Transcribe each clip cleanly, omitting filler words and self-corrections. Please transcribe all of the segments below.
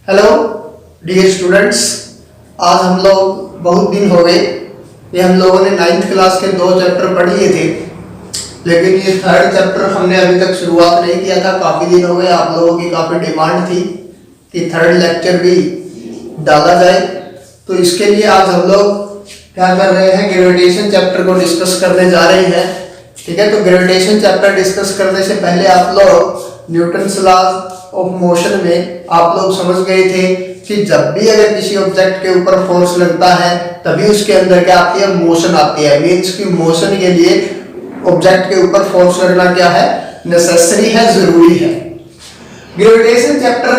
Hello dear students, आज हम लोग बहुत दिन हो गए। ये हम लोगों ने 9th क्लास के 2 चैप्टर पढ़ लिए थे, लेकिन ये 3rd चैप्टर हमने अभी तक शुरुआत नहीं किया था। काफ़ी दिन हो गए, आप लोगों की काफ़ी डिमांड थी कि 3rd लेक्चर भी डाला जाए। तो इसके लिए आज हम लोग क्या कर रहे हैं, ग्रेविटेशन चैप्टर को डिस्कस करने जा रहे हैं। ठीक है, तो ग्रेविटेशन चैप्टर डिस्कस करने से पहले आप लोग न्यूटन्स लॉज ऑफ मोशन में आप लोग समझ गए थे कि जब भी अगर किसी ऑब्जेक्ट के ऊपर फोर्स लगता है तभी उसके अंदर क्या आती है, मोशन आती है। मीन्स कि मोशन के लिए ऑब्जेक्ट के ऊपर फोर्स लगना क्या है, नेसेसरी है, जरूरी है। ग्रेविटेशन चैप्टर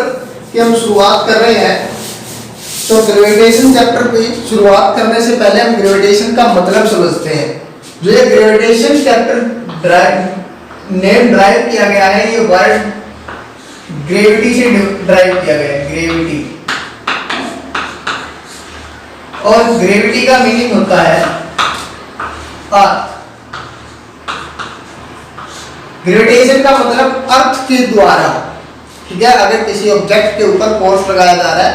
की हम शुरुआत कर रहे हैं। तो ग्रेविटेशन चैप्टर की शुरुआत करने से पहले हम ग्रेविटेशन का मतलब समझते हैं। जो ये ग्रेविटेशन चैप्टर नेम ड्राइव किया गया है, ये वर्ड ग्रेविटी से ड्राइव किया गया है, ग्रेविटी। और ग्रेविटी का मीनिंग होता है अर्थ। ग्रेविटेशन का मतलब अर्थ के द्वारा। ठीक है, अगर किसी ऑब्जेक्ट के ऊपर फोर्स लगाया जा रहा है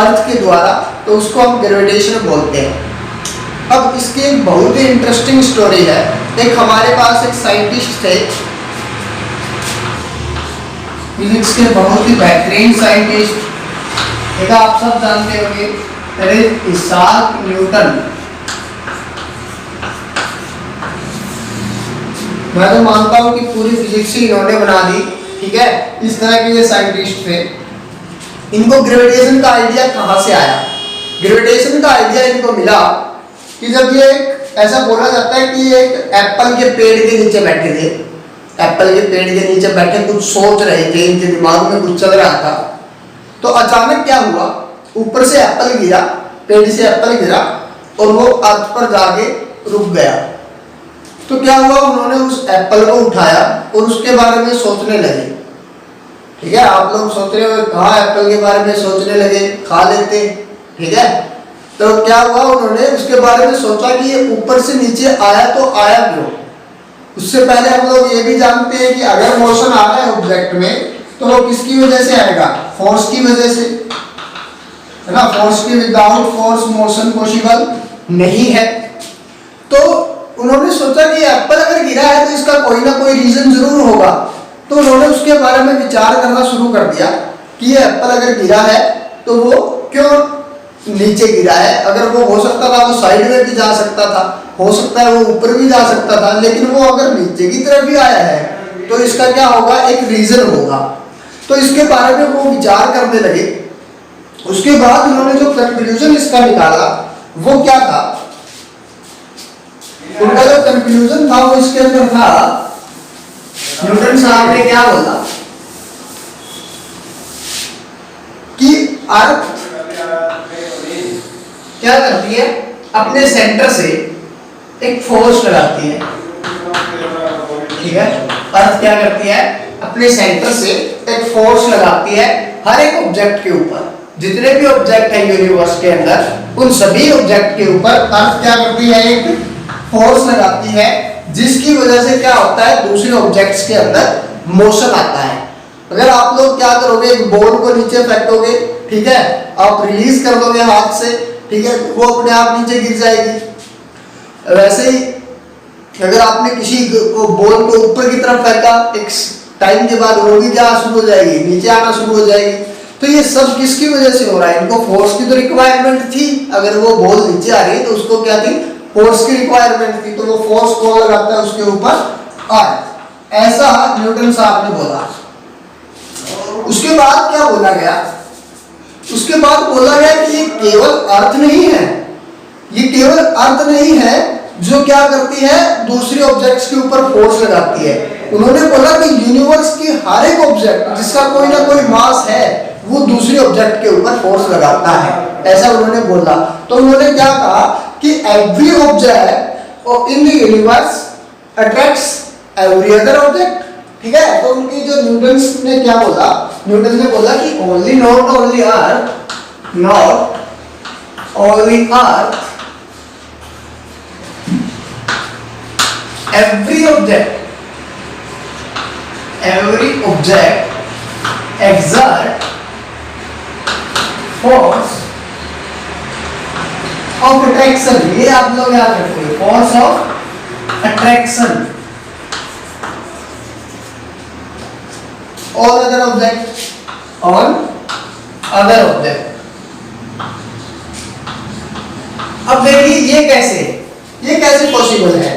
अर्थ के द्वारा तो उसको हम ग्रेविटेशन बोलते हैं। अब इसकी एक बहुत ही इंटरेस्टिंग स्टोरी है। एक हमारे पास एक साइंटिस्ट थे, फिजिक्स के बहुत ही बेहतरीन साइंटिस्ट। एक आप सब जानते होंगे, इसाक न्यूटन। मैं तो मानता हूं कि पूरी फिजिक्स ही इन्होंने बना दी। ठीक है, इस तरह के ये साइंटिस्ट थे। इनको ग्रेविटेशन का आइडिया कहां से आया? ग्रेविटेशन का आइडिया इनको मिला कि जब ये ऐसा बोला जाता है कि एक एप्पल के पेड़ के नीचे बैठे थे। एप्पल के पेड़ के नीचे बैठे कुछ सोच रहे थे, इनके दिमाग में कुछ चल रहा था। तो अचानक क्या हुआ, ऊपर से एप्पल गिरा, पेड़ से एप्पल गिरा और वो अर्थ पर जाके रुक गया। तो क्या हुआ, उन्होंने उस एप्पल को उठाया और उसके बारे में सोचने लगे। ठीक है, आप लोग सोच रहे हो कहाँ एप्पल के बारे में सोचने लगे, खा लेते। ठीक है, तो क्या हुआ, उन्होंने उसके बारे में सोचा कि ये ऊपर से नीचे आया तो आया क्यों। उससे पहले हम लोग ये भी जानते हैं कि अगर मोशन आ रहा है ऑब्जेक्ट में तो वो किसकी वजह से आएगा, फोर्स की वजह से, है ना। फोर्स के विदाउट फोर्स मोशन पॉसिबल नहीं है। तो उन्होंने सोचा कि एप्पल अगर गिरा है तो इसका कोई ना कोई रीजन जरूर होगा। तो उन्होंने उसके बारे में विचार करना शुरू कर दिया कि ये एप्पल अगर गिरा है तो वो क्यों नीचे गिरा है। अगर वो हो सकता था वो साइड में भी जा सकता था, हो सकता है वो ऊपर भी जा सकता था, लेकिन वो अगर नीचे की तरफ भी आया है तो इसका क्या होगा, एक रीजन होगा। तो इसके बारे में वो विचार करने लगे। उसके बाद उन्होंने जो कंक्लूजन इसका निकाला वो क्या था, उनका जो कंक्लूजन था वो इसके अंदर था, न्यूटन साहब ने क्या बोला कि अर्थ क्या करती है, अपने सेंटर से एक फोर्स लगाती है। ठीक है, अर्थ क्या करती है, अपने सेंटर से एक फोर्स लगाती है हर एक ऑब्जेक्ट के ऊपर। जितने भी ऑब्जेक्ट है यूनिवर्स के अंदर उन सभी ऑब्जेक्ट के ऊपर अर्थ क्या करती है, एक फोर्स लगाती है, जिसकी वजह से क्या होता है, दूसरे ऑब्जेक्ट्स के अंदर मोशन आता है। अगर आप लोग क्या करोगे, एक बॉल को नीचे फेंकोगे, ठीक है, आप रिलीज कर दोगे हाथ से, ठीक है, वो अपने आप नीचे गिर जाएगी। वैसे ही अगर आपने किसी बॉल को ऊपर की तरफ फेंका, एक टाइम के बाद वो भी क्या शुरू हो जाएगी, नीचे आना शुरू हो जाएगी। तो ये सब किसकी वजह से हो रहा है, इनको फोर्स की तो रिक्वायरमेंट थी। अगर वो बॉल नीचे आ रही है तो उसको क्या थी, फोर्स की रिक्वायरमेंट थी। तो वो फोर्स कौन लगाता है उसके ऊपर, अर्थ। ऐसा न्यूटन साहब ने बोला। उसके बाद क्या बोला गया, उसके बाद बोला गया कि ये केवल अर्थ नहीं है, ये केवल अर्थ नहीं है जो क्या करती है, दूसरे ऑब्जेक्ट्स के ऊपर फोर्स लगाती है। उन्होंने बोला कि यूनिवर्स की हर एक ऑब्जेक्ट जिसका कोई ना कोई मास है वो दूसरे ऑब्जेक्ट के ऊपर फोर्स लगाता है, ऐसा उन्होंने बोला। तो उन्होंने क्या कहा कि every object in the universe attracts every other object. ठीक है, तो उनकी जो न्यूटन ने क्या बोला, न्यूटन ने बोला कि only not only earth, not only earth, every object exert force of attraction, ये आप लोग याद रखोगे, force of attraction on other object, on other object. अब देखिए ये कैसे पॉसिबल है।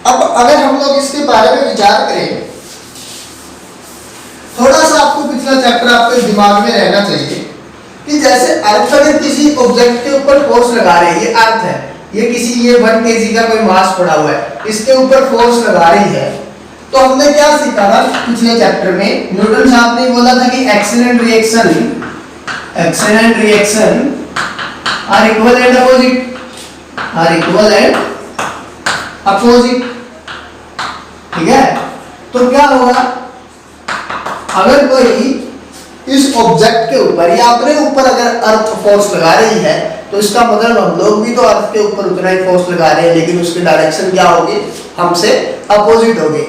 अब अगर हम लोग इसके बारे में विचार करें, थोड़ा सा आपको पिछला चैप्टर आपके दिमाग में रहना चाहिए कि जैसे अर्थ अगर किसी ऑब्जेक्ट के ऊपर फोर्स लगा रही है, ये अर्थ है, ये 1 kg का कोई मास पड़ा हुआ है, इसके ऊपर फोर्स लगा रही है, तो हमने क्या सीखा था पिछले चैप्टर में, न्यूटन साहब ने बोला था कि action and reaction are equal and opposite, ठीक है। तो क्या होगा, अगर कोई इस ऑब्जेक्ट के ऊपर या अपने ऊपर अगर अर्थ फोर्स लगा रही है, तो इसका मतलब हम लोग भी तो अर्थ के ऊपर उतना ही फोर्स लगा रहे हैं, लेकिन उसकी डायरेक्शन क्या होगी, हमसे अपोजिट होगी।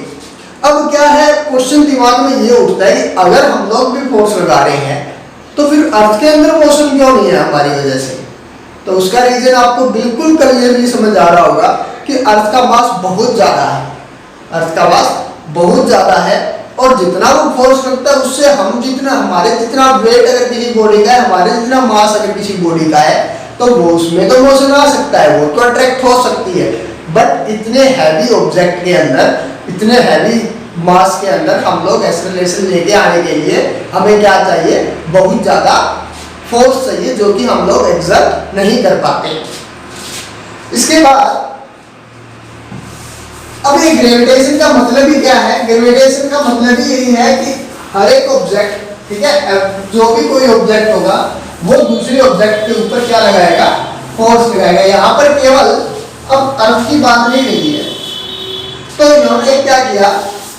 अब क्या है, क्वेश्चन दिमाग में ये उठता है कि अगर हम लोग भी फोर्स लगा रहे हैं, तो फिर अर्थ के अंदर मोशन क्यों नहीं है हमारी वजह से। तो उसका रीजन आपको बिल्कुल क्लियरली समझ आ रहा होगा कि अर्थ का मास बहुत ज्यादा है, अर्थ का मास बहुत ज्यादा है, और जितना वो फोर्स करता है उससे हम जितना, हमारे जितना वेट अगर किसी बॉडी का है, हमारे जितना मास अगर किसी बॉडी का है, तो वो उसमें तो मोशन आ सकता है, वो तो अट्रैक्ट हो सकती है। बट इतने हैवी ऑब्जेक्ट के अंदर, इतने हैवी मास के अंदर हम लोग एक्सेलरेशन लेके आने के लिए हमें क्या चाहिए, बहुत ज्यादा फोर्स चाहिए, जो कि हम लोग एक्सर्ट नहीं कर पाते। इसके बाद अब ये ग्रेविटेशन का मतलब ही क्या है, ग्रेविटेशन का मतलब ही यही है कि हर एक ऑब्जेक्ट, ठीक है, जो भी कोई ऑब्जेक्ट होगा वो दूसरे ऑब्जेक्ट के ऊपर क्या लगाएगा, फोर्स लगाएगा। यहाँ पर केवल अब अर्थ की बात नहीं रही है, तो इन्होंने क्या किया,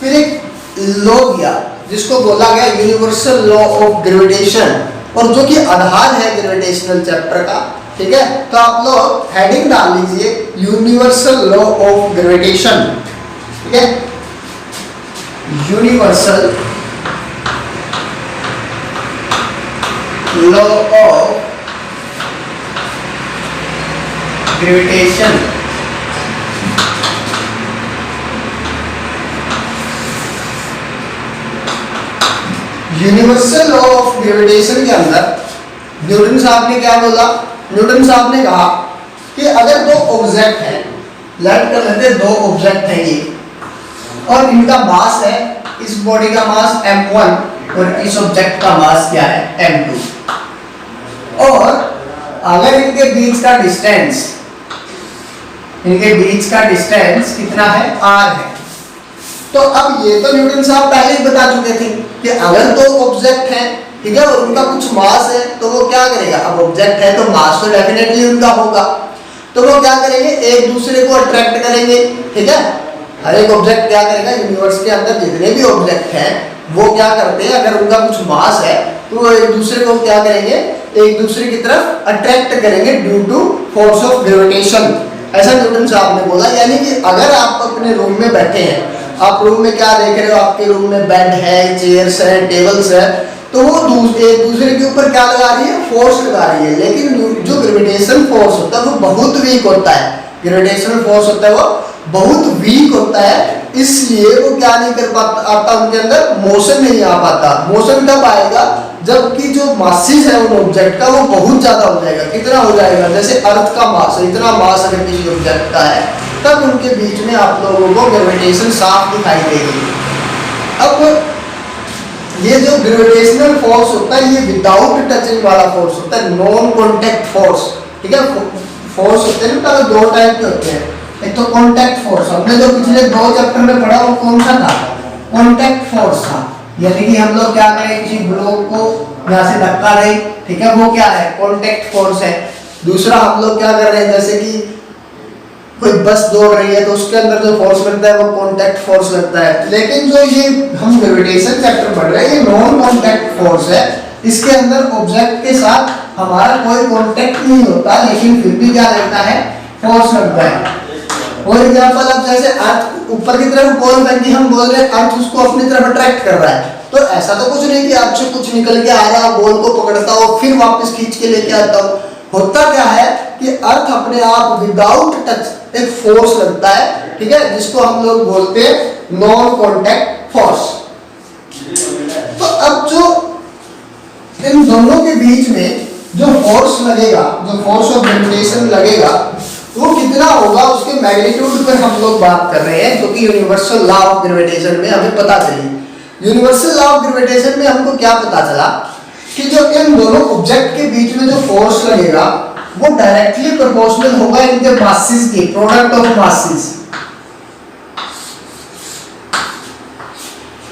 फिर एक लॉ किया जिसको बोला गया यूनिवर्सल लॉ ऑफ ग्रेविटेशन, और जो कि आधार है ग्रेविटेशनल चैप्टर का, ठीक है। तो आप लोग हेडिंग डाल लीजिए यूनिवर्सल लॉ ऑफ ग्रेविटेशन, ठीक है, universal law of gravitation. Universal law of gravitation के अंदर न्यूटन साहब ने क्या बोला, न्यूटन साहब ने कहा कि अगर दो ऑब्जेक्ट हैं, लेट कर लेते हैं दो ऑब्जेक्ट हैं ये, और इनका मास है, इस बॉडी का मास m1 और इस ऑब्जेक्ट का मास क्या है, m2, और अगर इनके बीच का डिस्टेंस, कितना है, r है। तो अब ये तो न्यूटन साहब पहले ही बता चुके थे कि अगर दो ऑब्जेक्ट हैं, ठीक है, और उनका कुछ मास है, तो वो क्या करेगा, अब ऑब्जेक्ट है तो मास तो डेफिनेटली उनका होगा, तो वो क्या करेंगे, एक दूसरे को अट्रैक्ट करेंगे, ठीक है। हर एक ऑब्जेक्ट क्या करेगा, यूनिवर्स के अंदर जितने भी ऑब्जेक्ट हैं वो क्या करते हैं, अगर उनका कुछ मास है तो वो एक दूसरे को क्या करेंगे, एक दूसरे की तरफ अट्रैक्ट करेंगे due to force of gravitation. ऐसा न्यूटन साहब ने बोला। यानी कि अगर आप अपने रूम में बैठे हैं, आप रूम में क्या देख रहे हो, आपके रूम में बेड है, चेयर्स है, टेबल्स है, तो वो एक दूसरे के ऊपर क्या लगा रही है, फोर्स लगा रही है। लेकिन जो ग्रेविटेशन फोर्स होता है वो बहुत वीक होता है, ग्रेविटेशनल फोर्स होता है वो बहुत वीक होता है, इसलिए वो क्या नहीं कर पाता, उनके अंदर मोशन नहीं आ पाता। मोशन कब आएगा, जबकि जो मासेस है उन ऑब्जेक्ट का वो बहुत ज्यादा हो जाएगा। कितना हो जाएगा, जैसे अर्थ का मास है, इतना मास अगर किसी ऑब्जेक्ट का है, तब उनके बीच में आप लोगों को ग्रेविटेशन साफ दिखाई देगी। अब ये जो ग्रेविटेशनल फोर्स होता है ये विदाउट टचिंग वाला फोर्स होता है, नॉन कॉन्टैक्ट फोर्स, ठीक है। फोर्स होते हैं ना, दो टाइप के होते हैं, एक तो कॉन्टैक्ट फोर्स, हमने जो पिछले 2 चैप्टर में पढ़ा वो कौन सा था, कॉन्टैक्ट फोर्स था। यानी कि हम लोग क्या करें, किसी ब्लॉक को यहाँ से धक्का दें, ठीक है, वो क्या है, कॉन्टैक्ट फोर्स है। दूसरा हम लोग क्या कर रहे हैं, जैसे कि कोई बस दौड़ रही है तो उसके अंदर जो फोर्स लगता है वो कॉन्टैक्ट फोर्स लगता है। लेकिन जो ये हम ग्रेविटेशन चैप्टर पढ़ रहे हैं ये नॉन कॉन्टैक्ट फोर्स है, इसके अंदर ऑब्जेक्ट के साथ हमारा कोई कॉन्टैक्ट नहीं होता, लेकिन फिर भी क्या लगता है, फोर्स लगता है। फॉर एग्जाम्पल अब जैसे अर्थ ऊपर की तरफ बोल करके हम बोल रहे हैं, अर्थ उसको अपनी तरफ अट्रैक्ट कर रहा है, तो ऐसा तो कुछ नहीं कि आपसे कुछ निकल के आ रहा, बॉल को पकड़ता हो फिर वापस खींच के लेके आता हो। होता क्या है कि अर्थ अपने आप विदाउट टच एक फोर्स लगता है, ठीक है, जिसको हम लोग बोलते हैं नॉन कॉन्टैक्ट फोर्स। तो अब जो इन दोनों के बीच में जो फोर्स लगेगा, जो फोर्स ऑफ ग्रेविटेशन लगेगा, वो कितना होगा उसके मैग्नीट्यूड पर हम लोग बात कर रहे हैं, जो कि यूनिवर्सल लॉ ऑफ ग्रेविटेशन में हमें पता चली। यूनिवर्सल लॉ ऑफ ग्रेविटेशन में हमको क्या पता चला कि जो इन दोनों ऑब्जेक्ट के बीच में जो फोर्स लगेगा वो डायरेक्टली प्रोपोर्शनल होगा इनके मासेस के, प्रोडक्ट ऑफ मासेस।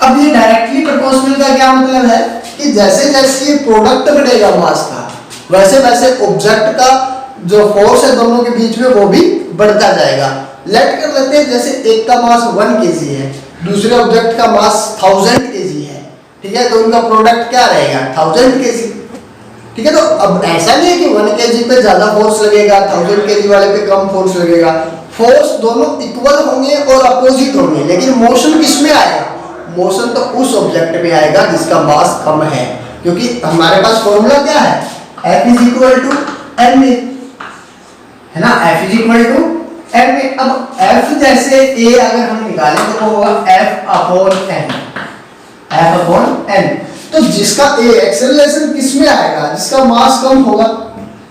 अब ये डायरेक्टली प्रोपोर्शनल का क्या मतलब है कि जैसे जैसे ये प्रोडक्ट बढ़ेगा मास का, वैसे वैसे ऑब्जेक्ट का जो फोर्स है दोनों के बीच में वो भी बढ़ता जाएगा। लेट कर लेते हैं जैसे एक का मास 1 kg है, दूसरे ऑब्जेक्ट का मास 1000 kg है, ठीक है, तो उनका प्रोडक्ट क्या रहेगा 1000 kg, ठीक है। तो अब ऐसा नहीं है कि 1 kg पे ज्यादा फोर्स लगेगा, 1000 kg वाले पे कम फोर्स लगेगा। फोर्स दोनों इक्वल होंगे और अपोजिट होंगे, लेकिन मोशन किस में आएगा? मोशन तो उस ऑब्जेक्ट में आएगा जिसका मास कम है, क्योंकि हमारे पास फॉर्मूला क्या है, F is equal to m है ना, F is equal to m। अब F जैसे a अगर हम निकालें तो वो होगा F upon n, F upon n। तो जिसका a एक्सेलरेशन किस में आएगा, जिसका मास कम होगा,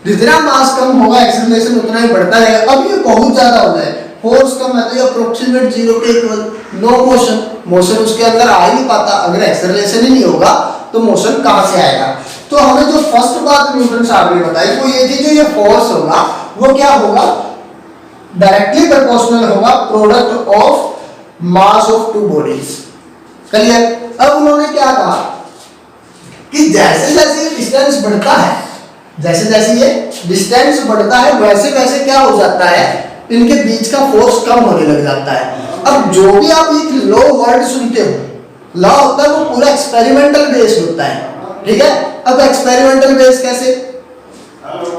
जितना मास कम होगा एक्सेलरेशन उतना ही बढ़ता रहेगा। अब ये बहुत ज्यादा हो जाए, फोर्स कम है तो ये अप्रोक्सीमेट 0 के इक्वल, नो मोशन, मोशन उसके अंदर आ ही नहीं पाता। अगर एक्सेलरेशन ही नहीं होगा तो मोशन कहां से आएगा? तो हमें जो फर्स्ट बात न्यूटन साहब ने बताई वो ये थी, जो ये फोर्स होगा वो क्या होगा, डायरेक्टली प्रोपोर्शनल होगा product of mass of two bodies. Clear? अब उन्होंने क्या कहा कि जैसे जैसे ये डिस्टेंस बढ़ता है, जैसे जैसे ये डिस्टेंस बढ़ता है वैसे वैसे क्या हो जाता है, इनके बीच का फोर्स कम होने लग जाता है। अब जो भी आप एक लॉ वर्ड सुनते हो, लॉ होता है वो पूरा एक्सपेरिमेंटल बेस्ड होता है, ठीक है। अब एक्सपेरिमेंटल बेस कैसे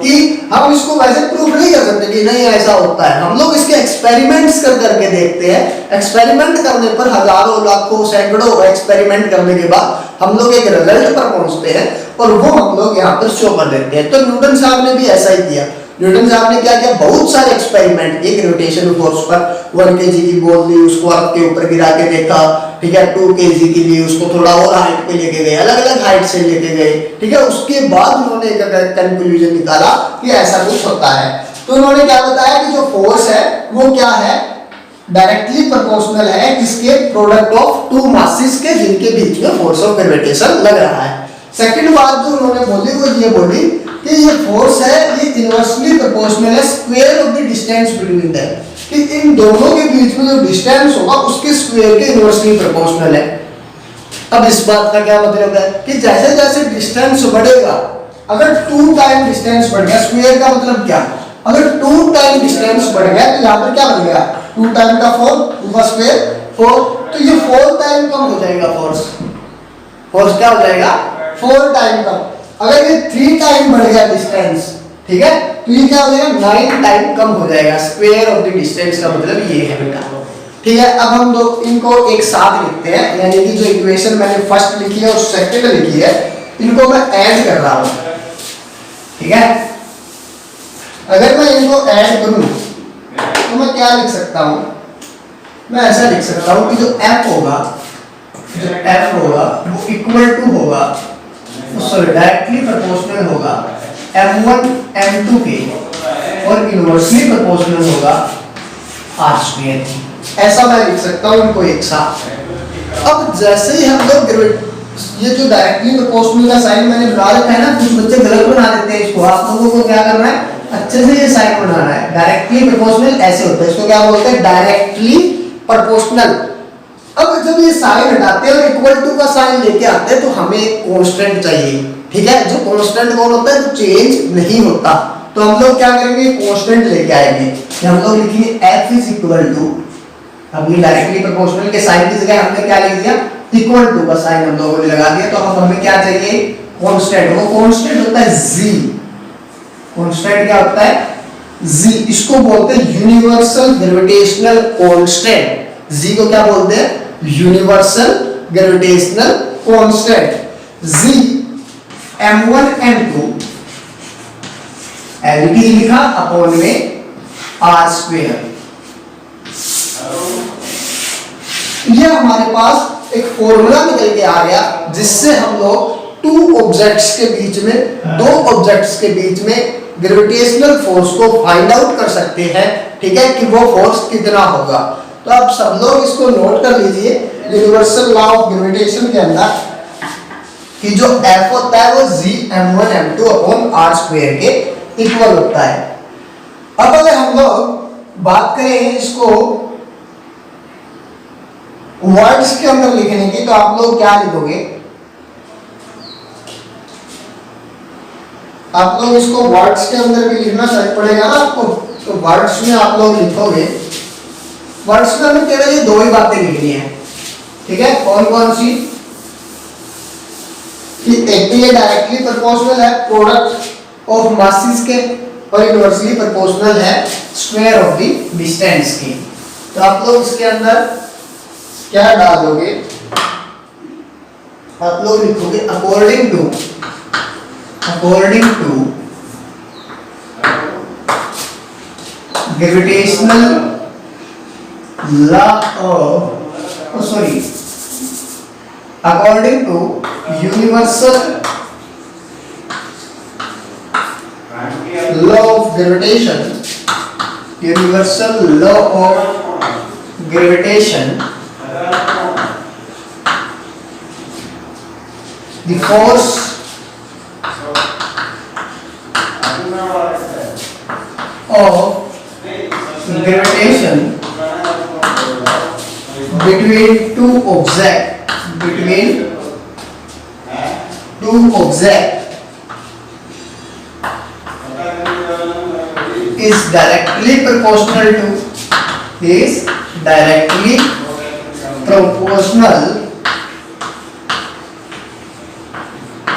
कि हम इसको वैसे प्रूफ नहीं कर सकते कि नहीं ऐसा होता है, हम लोग इसके एक्सपेरिमेंट्स कर करके देखते हैं। एक्सपेरिमेंट करने पर हजारों लाखों सैकड़ों एक्सपेरिमेंट करने के बाद हम लोग एक रिजल्ट पर पहुंचते हैं और वो हम लोग यहाँ पर शो कर देते हैं। तो न्यूटन साहब ने भी ऐसा ही किया। न्यूटन साहब ने क्या किया, बहुत सारे एक्सपेरिमेंट, एक रोटेशन फोर्स पर 1 kg की बॉल ली, उसको अर्थ के ऊपर गिरा के देखा, ठीक है, 2 kg की ली, उसको थोड़ा और हाइट पे लेके गए, अलग अलग हाइट से लेके गए, ठीक है। उसके बाद उन्होंने एक कंक्लूजन निकाला कि ऐसा कुछ होता है। तो उन्होंने क्या बताया कि जो फोर्स है वो क्या है, डायरेक्टली प्रोपोर्शनल है किसके, प्रोडक्ट ऑफ टू मासेस के, जिनके बीच में फोर्स ऑफ ग्रेविटेशन लग रहा है। सेकंड बात जो उन्होंने बोली वो ये बोली कि ये फोर्स है ये इनवर्सली प्रोपोर्शनल है square of the distance between them, कि इन दोनों के बीच में जो डिस्टेंस होगा उसके स्क्वायर के इनवर्सली प्रोपोर्शनल है। अब इस बात का क्या मतलब है कि जैसे जैसे डिस्टेंस बढ़ेगा, अगर 2 टाइम डिस्टेंस बढ़ गया, स्क्वायर का मतलब क्या, अगर 2 टाइम डिस्टेंस बढ़ गया तो यहाँ पर क्या बन गया, 2 टाइम का 4, 2 का स्क्वायर 4, तो ये 4 टाइम कम हो जाएगा फोर्स, फोर्स क्या हो जाएगा 4 टाइम कम। अगर ये 3 टाइम बढ़ गया डिस्टेंस, ठीक है, तो ये क्या हो जाएगा 9 टाइम कम हो जाएगा। स्क्वायर ऑफ द डिस्टेंस का मतलब ये है बेटा, ठीक है। अब हम लोग इनको एक साथ लिखते हैं, यानी कि जो इक्वेशन मैंने फर्स्ट लिखी है और सेकंड लिखी है, इनको मैं ऐड कर रहा हूं, ठीक है। अगर मैं इनको ऐड करूं तो मैं क्या लिख सकता हूं, मैं ऐसा लिख सकता हूं कि जो f होगा वो इक्वल टू होगा, सॉरी डायरेक्टली प्रोपोर्शनल होगा m1 m2 के और इनवर्सली प्रोपोर्शनल होगा r²। ऐसा मैं लिख सकता हूं इनको एक साथ। अब जैसे ही हम लोग ये जो डायरेक्टली प्रोपोर्शनल का साइन मैंने बना रखा है ना, कुछ बच्चे गलत बना देते हैं इसको, आप लोगों को क्या करना है, अच्छे से ये साइन बनाना है। डायरेक्टली प्रोपोर्शनल ऐसे होता है, इसको क्या बोलते हैं, डायरेक्टली प्रोपोर्शनल। अब जब ये साइन हटाते हैं और इक्वल टू का साइन लेके आते हैं तो हमें एक कांस्टेंट चाहिए, ठीक है। जो कांस्टेंट कौन होता है, जो चेंज नहीं होता, तो हम लोग क्या करेंगे, कांस्टेंट लेके आएंगे। हम लोग लिखेंगे f इज इक्वल टू, अब ये डायरेक्टली प्रोपोर्शनल के साइन की जगह हमने क्या लिख दिया, इक्वल टू का साइन हम लोगों ने लगा दिया। तो अब हमें क्या चाहिए, कांस्टेंट। वो कांस्टेंट होता है g, कांस्टेंट क्या होता है g, इसको बोलते हैं यूनिवर्सल ग्रेविटेशनल कांस्टेंट। g को क्या बोलते हैं, universal gravitational constant z m1 m2 LT लिखा अपॉन में r स्क्वायर। ये हमारे पास एक फॉर्मूला निकल के आ गया जिससे हम लोग दो ऑब्जेक्ट्स के बीच में ग्रेविटेशनल फोर्स को फाइंड आउट कर सकते हैं, ठीक है, कि वो फोर्स कितना होगा। तो आप सब लोग इसको नोट कर लीजिए, यूनिवर्सल लॉ ऑफ ग्रेविटेशन के अंदर कि जो F होता है वो G m1 m2 upon r square के इक्वल होता है। अब अगर हम लोग बात करें इसको वर्ड्स के अंदर लिखने की, तो आप लोग क्या लिखोगे? आप लोग इसको वर्ड्स के अंदर भी लिखना पड़ेगा ना आपको, तो वर्ड्स में आप लोग लिखोगे। वर्ड्स में हमें केवल ये दो ही बातें लिखनी है, ठीक है। कौन कौन सी? कि एक तो ये डायरेक्टली प्रोपोर्शनल है प्रोडक्ट ऑफ मासेस के, और इनवर्सली प्रोपोर्शनल है स्क्वायर ऑफ द डिस्टेंस की। तो आप लोग इसके अंदर क्या डालोगे? आप लोग लिखोगे according to gravitational law of according to universal law of gravitation, the force of gravitation between two objects is directly proportional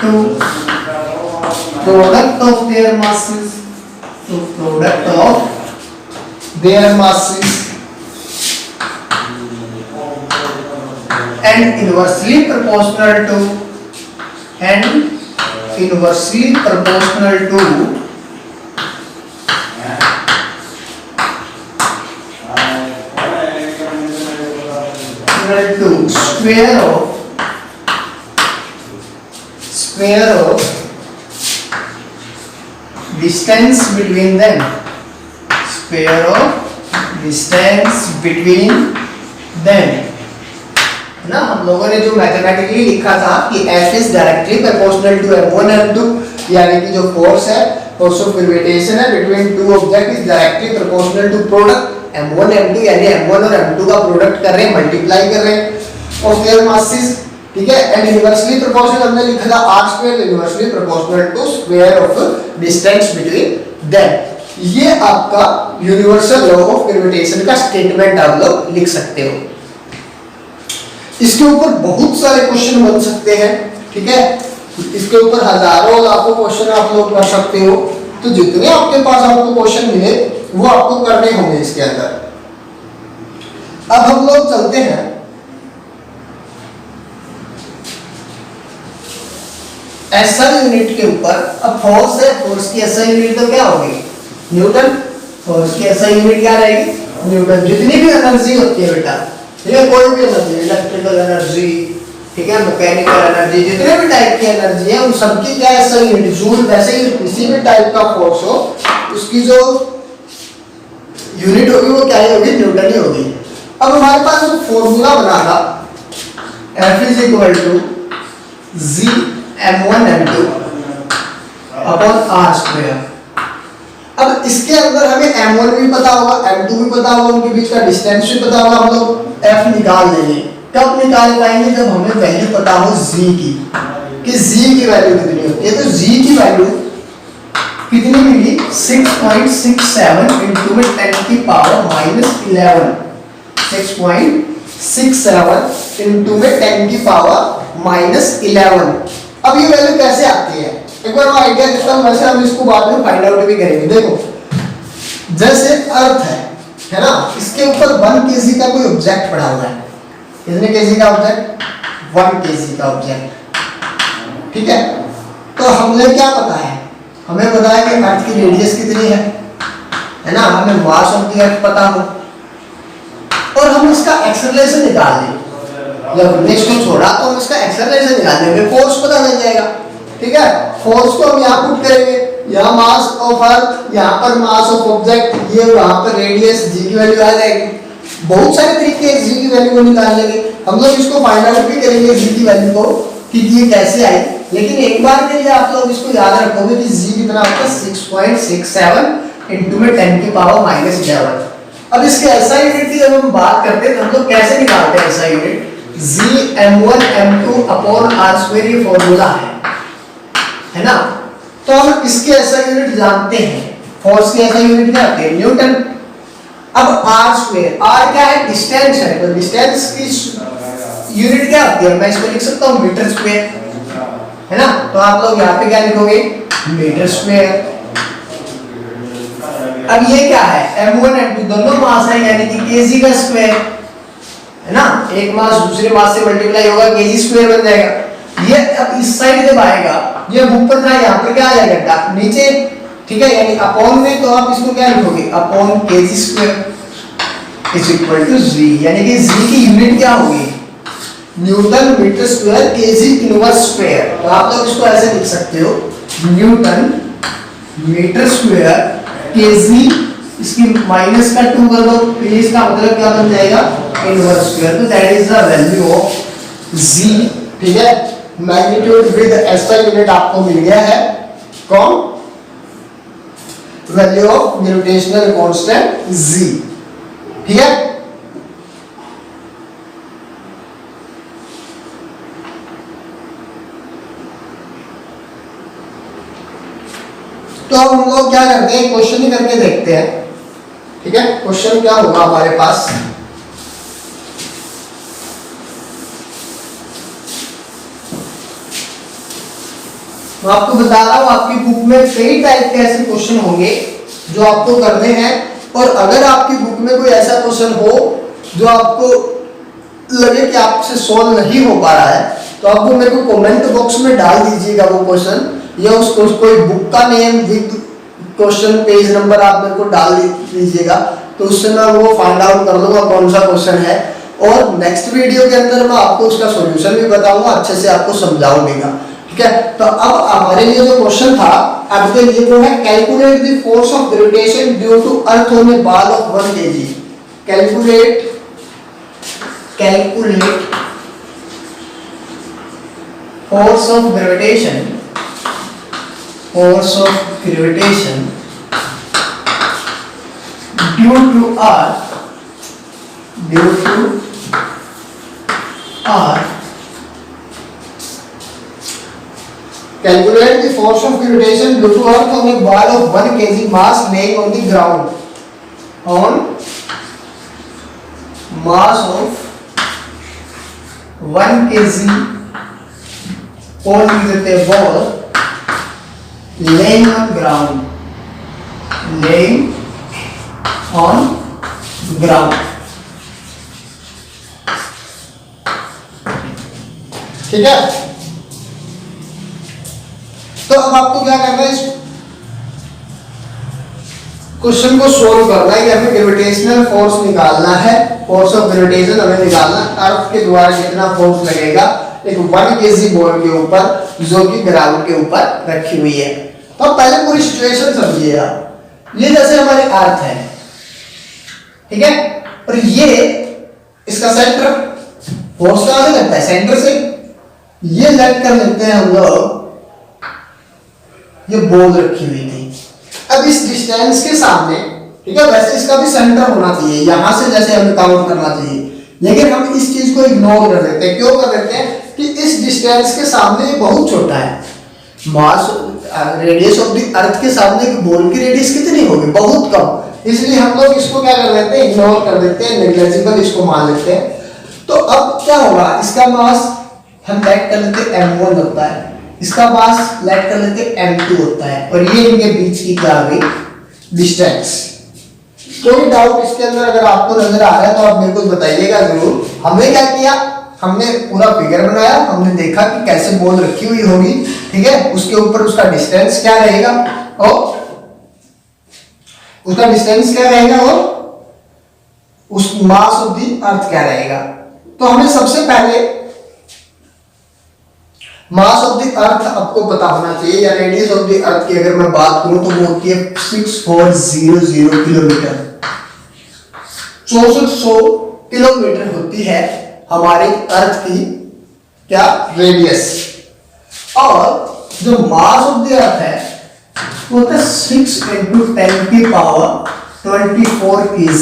to product of their masses, and inversely proportional to square of distance between them, ना। हम लोगों ने जो mathematically लिखा था कि F is directly proportional to m1 m2, यानी कि जो फोर्स है, फोर्स ऑफ ग्रेविटेशन है between two object is directly proportional to product m1 m2, यानी m1 और m2 का प्रोडक्ट कर रहे हैं, मल्टीप्लाई कर रहे हैं ऑफ देयर मासेस, ठीक है। एंड इनवर्सली प्रोपोर्शनल हमने लिखा था r square inversely proportional to square of distance between them. ये आपका यूनिवर्सल लॉ ऑफ ग्रेविटेशन का स्टेटमेंट आप लोग लिख सकते हो। इसके ऊपर बहुत सारे क्वेश्चन बन सकते हैं, ठीक है। इसके ऊपर हजारों लाखों क्वेश्चन आप लोग कर सकते हो। तो जितने आपके पास आपको क्वेश्चन मिले वो आपको करने होंगे इसके अंदर। अब हम लोग चलते हैं एसआई यूनिट के ऊपर। अब फोर्स है, फोर्स की एसआई यूनिट तो क्या होगी? न्यूटन। फोर्स की एसआई यूनिट क्या रहेगी? न्यूटन। जितनी भी एनर्जी होती है बेटा, ठीक है, कोई भी एनर्जी, इलेक्ट्रिकल एनर्जी, ठीक है, मैकेनिकल एनर्जी, जितने भी टाइप की एनर्जी है उन सबकी क्या है? SI unit joule. वैसे ही किसी भी टाइप का फोर्स हो उसकी जो यूनिट होगी वो क्या ही होगी? न्यूटन ही होगी। अब हमारे पास जो फॉर्मूला बना था F is equal to G m1 m2 upon r square. अब इसके अंदर हमें m1 भी पता होगा, m2 भी पता होगा, उनके बीच का डिस्टेंस भी पता होगा। हम लोग f निकाल देंगे। कब निकाल पाएंगे? जब हमें वैल्यू पता हो g की, कि g की वैल्यू कितनी होती है। तो g की वैल्यू कितनी मिली? 6.67 इंटू में 10 की पावर -11, 6.67 इंटू में 10 की पावर -11। अब ये वैल्यू कैसे आती है? एक बार मैं आइडिया देता हूं, वैसे हम इसको बाद में फाइंड आउट भी करेंगे। देखो, जैसे अर्थ है ना, इसके ऊपर 1 kg का कोई ऑब्जेक्ट पड़ा हुआ है। कितने kg का ऑब्जेक्ट? 1 kg का ऑब्जेक्ट। ठीक है, तो हमें क्या पता है, हमें पता है कि अर्थ की रेडियस कितनी है ना, हमें मास ऑफ द अर्थ पता हो और हम इसका एक्सेलरेशन निकाल लें। जब नेक्स्ट को छोड़ा तो हम इसका एक्सेलरेशन निकाल लेंगे, फोर्स पता लग जाएगा। ठीक है, फोर्स को हम यहाँ पुट करेंगे, यहाँ मास ऑफ अर्थ, यहाँ पर मास ऑफ ऑब्जेक्ट, ये वहां पर रेडियस, जी की वैल्यू आ जाएगी। बहुत सारे तरीके हैं जी की वैल्यू को निकालने के, हम लोग इसको फाइंड आउट भी करेंगे जी की वैल्यू को कि ये कैसे आई। लेकिन एक बार के लिए आप लोग इसको याद रखोगे कि जी कितना होता है 6.67 इंटू में 10 की पावर -11। अब इसके एसआई यूनिट की जब हम बात करते हैं तो हम लोग कैसे निकालते हैं एसआई यूनिट, जी m1 m2 upon r square, ये फॉर्मूला है ना। तो हम इसके एसआई यूनिट जानते हैं, फोर्स की एसआई यूनिट क्या होती है, न्यूटन। अब r स्क्वायर, r क्या है, डिस्टेंस है, तो डिस्टेंस की यूनिट क्या होती है, मैं इसको लिख सकता हूँ मीटर स्क्वायर, है ना। तो आप लोग यहाँ पे क्या लिखोगे, मीटर स्क्वायर। अब ये क्या है, m1 m2 दोनों मास है, यानी कि kg का स्क्वायर, है ना। एक मास दूसरे मास से मल्टीप्लाई होगा, kg स्क्वायर बन जाएगा। ये अब इस साइड जब आएगा, ये ऊपर था, यहाँ पर क्या आ जाएगा नीचे, ठीक है, यानी अपॉन में, तो आप इसको क्या लिखोगे, upon kg square is equal to g, यानी कि g की यूनिट क्या होगी, newton metre square kg inverse square. तो आप लोग इसको ऐसे लिख सकते हो, न्यूटन मीटर स्क्वायर kg, इसकी माइनस का 2 कर दो, फिर इसका मतलब क्या बन जाएगा, इनवर्स स्क्वायर। तो that is the value of g। ठीक है, मैग्नीट्यूड विद एसआई यूनिट आपको मिल गया है, कौन, value of gravitational constant g। ठीक है, तो हम लोग क्या करते हैं, क्वेश्चन ही करके देखते हैं। ठीक है, क्वेश्चन क्या होगा हमारे पास, मैं आपको बता रहा हूं, आपकी बुक में कई टाइप के ऐसे क्वेश्चन होंगे जो आपको करने हैं। और अगर आपकी बुक में कोई ऐसा क्वेश्चन हो जो आपको लगे कि आपसे सॉल्व नहीं हो पा रहा है, तो आप वो मेरे को कमेंट बॉक्स में डाल दीजिएगा वो क्वेश्चन, या उसको कोई बुक का name with question page number आप मेरे को डाल दीजिएगा, तो उससे मैं वो फाइंड आउट कर लूंगा कौन सा क्वेश्चन है। और नेक्स्ट वीडियो के अंदर मैं आपको उसका सॉल्यूशन भी बताऊंगा, अच्छे से आपको समझाऊंगा। ठीक है, तो अब हमारे लिए जो क्वेश्चन था अब के लिए वो है, calculate the force of gravitation due to earth on a ball of 1 kg। Calculate force of gravitation due to earth calculate the force of gravitation due to earth on a ball of 1 kg mass laying on the ground, on mass of 1 kg कौन लिख देते हैं, ball laying on ground, ठीक है। तो अब आपको क्या करना है, इस क्वेश्चन को सोल्व करना है कि हमें ग्रेविटेशनल फोर्स निकालना है, फोर्स ऑफ ग्रेविटेशन हमें निकालना, अर्थ के द्वारा कितना फोर्स लगेगा एक 1 kg बॉल के ऊपर जो कि ग्राउंड के ऊपर रखी हुई है। तो पहले पूरी सिचुएशन समझिए आप, ये जैसे हमारे अर्थ है, ठीक है, और ये इसका सेंटर, फोर्स कहां से लगता है, सेंटर से। ये लेट कर लेते हैं हम लोग, ये बॉल रखी हुई थी, अब इस डिस्टेंस के सामने, ठीक है, वैसे इसका भी सेंटर होना चाहिए, यहां से जैसे हमें काउंट करना चाहिए, लेकिन हम इस चीज को इग्नोर कर देते हैं। क्यों कर देते हैं कि इस डिस्टेंस के सामने ये बहुत छोटा है, मास रेडियस ऑफ द अर्थ के सामने बॉल की रेडियस कितनी होगी, बहुत कम, इसलिए हम लोग इसको क्या कर देते हैं, इग्नोर कर देते हैं, नेग्लिजिबल इसको मान लेते हैं। तो अब क्या होगा, इसका मास हम लेट कर लेते हैं m1 होता है, इसका मास लेट कर लेते हैं m2 होता है, और ये इनके बीच की क्या आ गई, डिस्टेंस। कोई डाउट इसके अंदर अगर आपको नजर आ रहा है तो आप मेरे को बताइएगा जरूर। हमने क्या किया, हमने पूरा फिगर बनाया, हमने देखा कि कैसे बॉल रखी हुई होगी, ठीक है, उसके ऊपर उसका डिस्टेंस क्या रहेगा और उसका डिस्टेंस क्या रहेगा और उस मास ऑफ द अर्थ क्या रहेगा। तो हमें सबसे पहले मास ऑफ द अर्थ आपको पता होना चाहिए, या रेडियस ऑफ द अर्थ की अगर मैं बात करूं तो वो होती है 6400 किलोमीटर, 6400 किलोमीटर होती है हमारी अर्थ की क्या रेडियस। और जो मास ऑफ द अर्थ है वो होता है 6 × 10 की पावर 24 kg,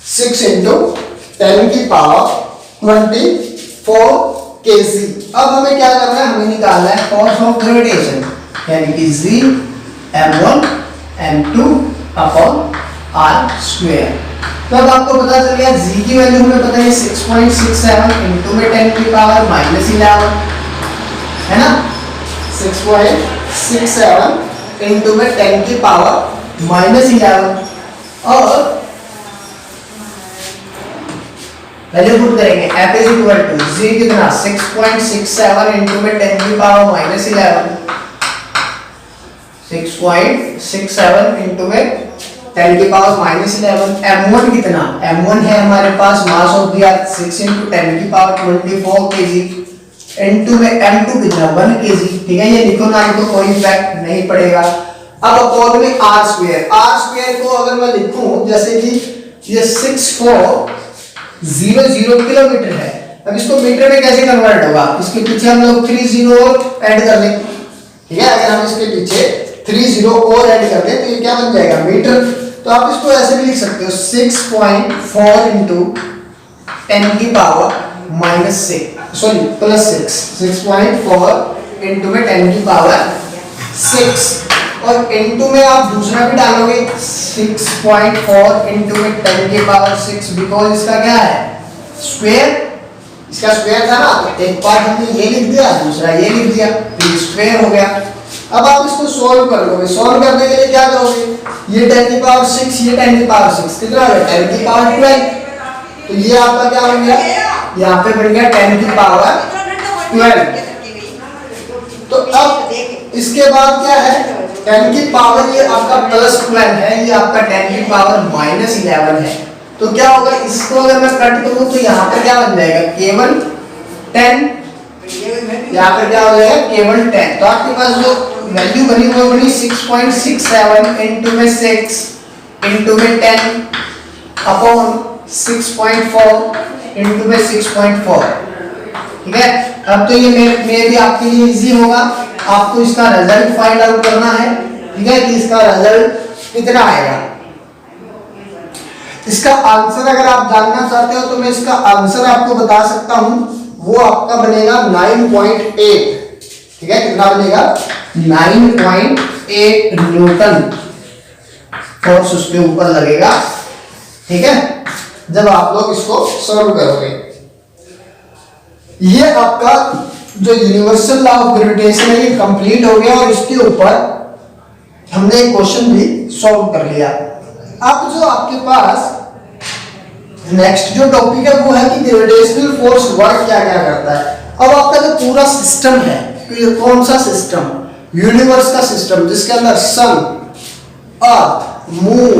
6 × 10 की पावर 24 kg। अब हमें क्या करना है, हमें निकालना है फोर्स ऑफ ग्रेविटेशन, यानी कि G m1 m2 upon r square. तो अब आपको पता चल गया G की वैल्यू हमें पता है 6.67 इनटू में 10 की पावर -11 है ना, 6.67 इनटू में 10 की पावर -11 और वैल्यू पुट करेंगे F is equal to G कितना 6.67 इनटू में 10 की पावर -11, 6.67 इनटू में 10 की पावर -11। m1 कितना, m1 है हमारे पास मास ऑफ द अर्थ 6 × 10 की पावर 24 kg इनटू में m2 कितना 1 kg, ठीक है, ये लिखो ना तो कोई इफेक्ट नहीं पड़ेगा। अब अपॉन में r स्क्वायर को अगर मैं लिखूं जैसे कि ये 6400 किलोमीटर है, अब इसको मीटर में कैसे कन्वर्ट होगा, इसके पीछे हम लोग 30 और ऐड कर लें, ठीक है, अगर हम इसके पीछे 30 और ऐड कर लें तो ये क्या बन जाएगा मीटर। तो आप इसको ऐसे भी लिख सकते हो 6.4 इनटू 10 की पावर +6, 6.4 इनटू में 10 की पावर 6 और इनटू में आप दूसरा भी डालोगे 6.4 इनटू में 10 की पावर 6, बिकॉज इसका क्या है स्क्वायर, इसका स्क्वायर था ना, तो एक पार्ट हमने ये लिख दिया, दूसरा ये लिख दिया, तो ये स्क्वायर हो गया। अब आप इसको सॉल्व कर लोगे, सॉल्व करने के लिए क्या करोगे, ये 10 की पावर 6, ये 10 की पावर 6 कितना हो गया 10 की पावर 12, तो ये आपका क्या बन गया, यहाँ पे बन गया 10 की पावर 12। तो अब इसके बाद क्या है 10 की पावर, ये आपका +12 है, ये आपका 10 की पावर -11 है। तो क्या होगा, इसको अगर मैं कट करूं तो यहाँ पे क्या बन जाएगा केवल 10, यहाँ पे क्या हो जाएगा केवल 10। तो आपके पास जो वैल्यू बनी वो बनी 6.67 इनटू में 6 इनटू में 10 अपॉन 6.4 इनटू में 6.4, ठीक है। अब तो ये मे भी आपके लिए इजी होगा, आपको इसका रिजल्ट फाइंड आउट करना है, ठीक है, कि इसका रिजल्ट कितना आएगा। इसका आंसर अगर आप जानना चाहते हो तो मैं इसका आंसर आपको बता सकता हूं, वो आपका बनेगा 9.8, ठीक है, कितना बनेगा 9.8 न्यूटन फोर्स उसके ऊपर लगेगा, ठीक है, जब आप लोग इसको सॉल्व करोगे। ये आपका जो यूनिवर्सल लॉ ऑफ ग्रेविटेशन है ये कंप्लीट हो गया और इसके ऊपर हमने एक क्वेश्चन भी सॉल्व कर लिया। अब जो आपके पास नेक्स्ट जो टॉपिक है वो है कि ग्रेविटेशनल फोर्स वर्क क्या क्या करता है। अब आपका जो पूरा सिस्टम है, कौन सा सिस्टम, यूनिवर्स का सिस्टम, जिसके अंदर सन, अर्थ, मून,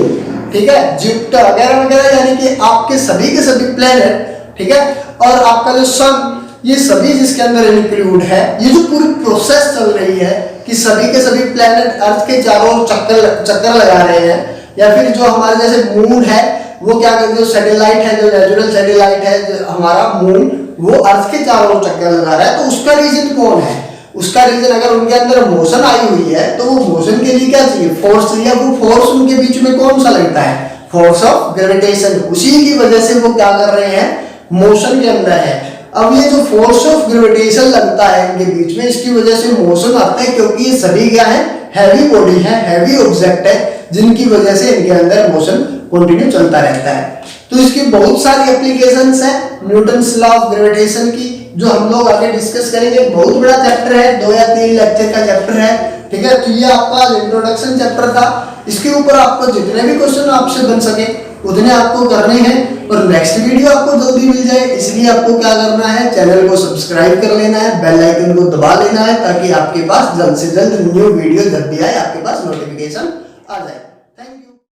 ठीक है, जुपिटर वगैरह वगैरह, यानी कि आपके सभी के सभी प्लेनेट, ठीक है, और आपका जो सन, ये सभी जिसके अंदर इंक्लूड है। ये जो पूरी प्रोसेस चल रही है कि सभी के सभी प्लेनेट अर्थ के चारों चक्कर लगा रहे हैं, या फिर जो हमारे जैसे मून है वो क्या कहते हैं, जो सैटेलाइट है, जो नेचुरल सैटेलाइट है जो हमारा मून, वो अर्थ के चारों चक्कर लगा रहा है, तो उसका रीजन कौन है, उसका रीजन अगर उनके अंदर मोशन आई हुई है तो वो मोशन के लिए क्या चाहिए, फोर्स चाहिए। वो फोर्स उनके बीच में कौन सा लगता है, फोर्स ऑफ ग्रेविटेशन, उसी की वजह से वो क्या कर रहे हैं, मोशन के अंदर है। अब ये जो फोर्स ऑफ ग्रेविटेशन लगता है इनके बीच में, इसकी वजह से मोशन आता है, क्योंकि ये सभी क्या है, हैवी बॉडी है, हैवी ऑब्जेक्ट है, जिनकी वजह से इनके अंदर मोशन कंटिन्यू चलता रहता है। तो इसकी बहुत सारी एप्लीकेशंस है न्यूटन्स लॉ ऑफ ग्रेविटेशन की, जो हम लोग आगे डिस्कस करेंगे। बहुत बड़ा चैप्टर है, 2 या 3 लेक्चर का चैप्टर है, ठीक है। तो ये आपका इंट्रोडक्शन चैप्टर था, इसके ऊपर आपको जितने भी क्वेश्चन आपसे बन सके उतने आपको करने हैं। और नेक्स्ट वीडियो आपको जल्दी मिल जाए, इसलिए आपको क्या करना है, चैनल को सब्सक्राइब कर लेना है, बेल आइकन को दबा लेना है, ताकि आपके पास जल्द से जल्द न्यू वीडियो जब भी आए आपके पास नोटिफिकेशन आ जाए।